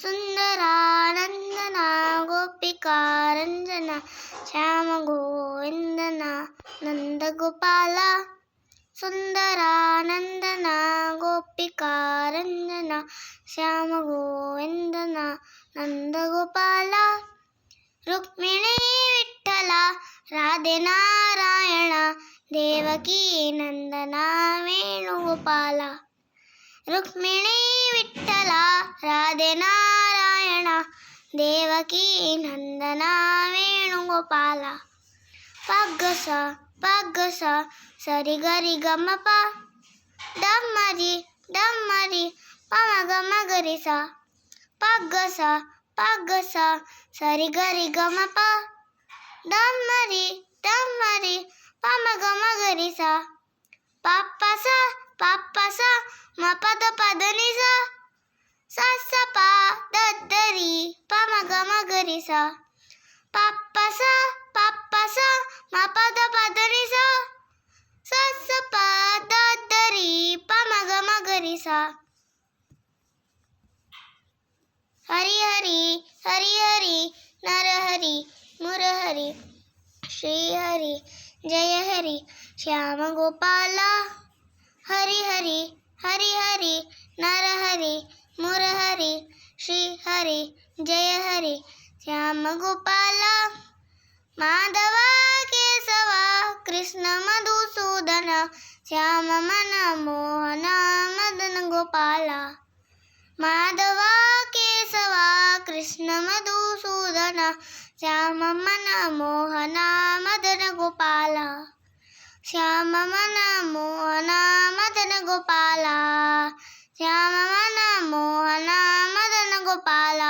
ಸುಂದರಾನಂದನ ಗೋಪಿಕಾರಂಜನ ಶ್ಯಾಮ ಗೋವಿಂದನ ನಂದಗೋಪಾಲ. ಸುಂದರಾನಂದನ ಗೋಪಿಕಾರಂಜನ ಶ್ಯಾಮ ಗೋವಿಂದನ ನಂದಗೋಪಾಲ. ರುಕ್ಮಿಣಿ ವಿಠ್ಠಲ ರಾಧೆ ನಾರಾಯಣ ದೇವಕೀ ನಂದನ ವೇಣುಗೋಪಾಲ. ರುಕ್ಮಿಣಿ ವಿಠ್ಠಲ ರಾಧೆ ನಾರಾಯಣ ದೇವಕೀ ನಂದನ ವೇಣುಗೋಪಾಲ. ಪಗ್ಗಸ ಪಗ್ಗಸ ಸರಿ ಗರಿ ಗಮ ಪ ಡಮ್ಮರಿ ಡಮ್ಮರಿ ಪಮ ಗಮ ಗರಿ ಸ. ಪಗ್ಗಸ ಪಗ್ಗಸ ಸರಿ ಗರಿ ಗಮ ಪ ಡಮ್ಮರಿ ಡಮ್ಮರಿ ಪಮ ಗಮ ಗರಿ ಸ. ಪಪ್ಪ ಸ ಮ ಪದ ಪದ ನಿ ಸ. ಸ ಸ ಪ ದದ್ದರಿ ಪಮ ಗಮ ಗರಿ ಸ. ಪಪ್ಪ ಸ ಮ ಪದ ಪದ ನಿ ಸ. ಸ ಸ ಪ ದದ್ದರಿ ಪಮ ಗಮ ಗರಿ ಸ. ಹರಿ ಹರಿ ಹರಿ ಹರಿ ನರಹರಿ ಮುರಹರಿ ಶ್ರೀಹರಿ ಜಯ ಹರಿ ಶ್ಯಾಮ ಗೋಪಾಲ. ಹರಿ ಹರಿ ಹರಿ ಹರಿ ನರಹರಿ ಮುರಹರಿ ಶ್ರೀಹರಿ ಜಯ ಹರಿ ಶ್ಯಾಮ ಗೋಪಾಲ. ಮಾಧವ ಕೇಶವ ಕೃಷ್ಣ ಮಧುಸೂದನ ಶ್ಯಾಮ ಮನ ಮೋಹನ ಮದನ ಗೋಪಾಲ. ಮಾಧವ ಕೇಶವ ಕೃಷ್ಣ ಮಧುಸೂದನ ಶ್ಯಾಮ ಮನ ಮೋಹನ ಮದನ ಗೋಪಾಲ. ಶ್ಯಾಮ ಮನ ಮೋಹನ ಮದನ ಗೋಪಾಲ. ಶ್ಯಾಮ ಮನ ಮೋಹನ ಮದನ ಗೋಪಾಲ.